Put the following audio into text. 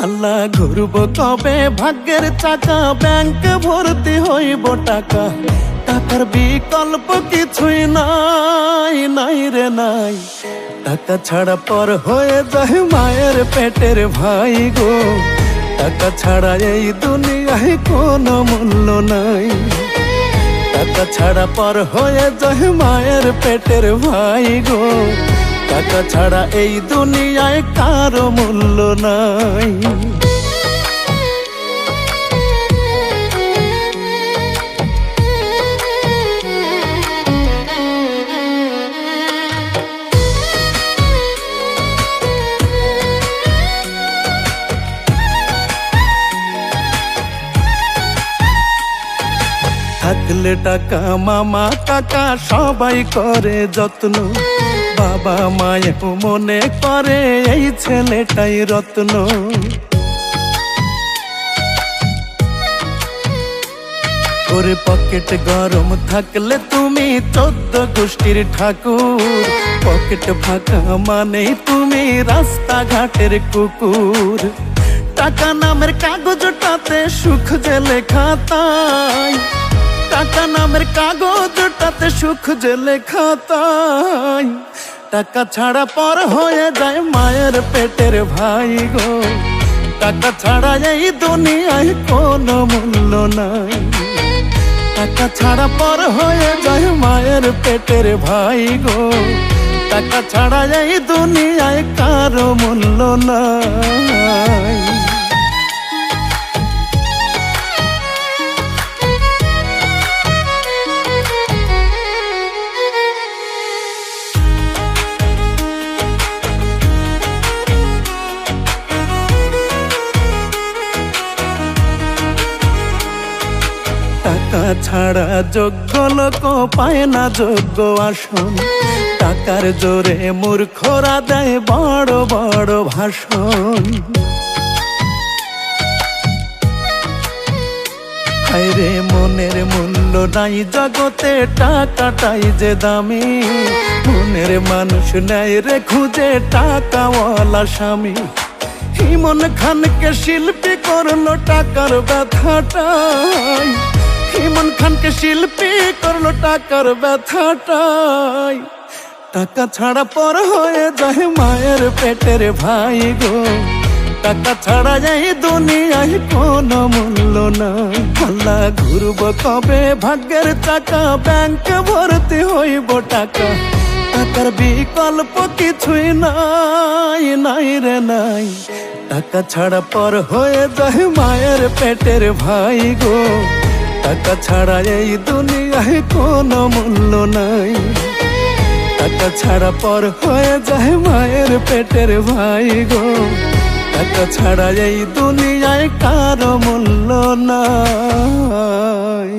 আল্লাহ ঘুরব কবে ভাগ্যের চাকা, ব্যাংক ভর্তি হইব টাকা, টাকার বিকল্প কিছুই নাই, নাই রে নাই। টাকা ছাড়া পর হয়ে যায় মায়ের পেটের ভাই গো, টাকা ছাড়া এই দুনিয়ায় কোনো মূল্য নাই। টাকা ছাড়া পর হয়ে যায় মায়ের পেটের ভাই গো, টাকা ছাড়া এই দুনিয়ায় কারো মূল্য নাই। থাকলে টাকা মামা কাকা সবাই করে যত্ন, বাবা মায়ে মনে করে এই ছেলেটাই রত্ন। ওরে পকেট গরম থাকলে তুমি 14 গোষ্ঠীর ঠাকুর, পকেট ফাঁকা মানেই তুমি রাস্তাঘাটের কুকুর। টাকা নামের কাগজটাতে সুখ যে লেখা তাই, টাকা নামের কাগজটাতে সুখ যে লেখা তাই। টাকা ছাড়া পর হয়ে যায় মায়ের পেটের ভাই গো, টাকা ছাড়া এই দুনিয়ায় কোনো মূল্য নাই। টাকা ছাড়া পর হয়ে যায় মায়ের পেটের ভাই গো, টাকা ছাড়া এই দুনিয়ায় কারো মূল্য নাই। টাকা ছাড়া যোগ্য লোক পায় না যোগ্য আসন, টাকার জোরে মূর্খরা দেয় বড় বড় ভাষণ। হায়রে মনের মূল্য নাই জগতে, টাকাটাই যে দামি, মনের মানুষ নাই রে খুঁজে টাকাওয়ালা স্বামী। ইমন খানকে শিল্পী করলো টাকার ব্যথাটাই, ইমন খানকে শিল্পী করলো টাকার ব্যথাটাই। টাকা ছাড়া পর হয়ে যায় মায়ের পেটের ভাই গো, টাকা ছাড়া এই দুনিয়ায় কোনো মূল্য নাই। আল্লাহ ঘুরব কবে ভাগ্যের চাকা, ব্যাংক ভর্তি হইব টাকা, টাকার বিকল্প কিছুই নাই, নাই রে নাই। টাকা ছাড়া পর হয়ে যায় মায়ের পেটের ভাই গো, টাকা ছাড়া এই দুনিয়ায় কোনো মূল্য নাই। টাকা ছাড়া পর হয়ে যায় মায়ের পেটের ভাই গো, টাকা ছাড়া এই দুনিয়ায় কারো মূল্য নাই।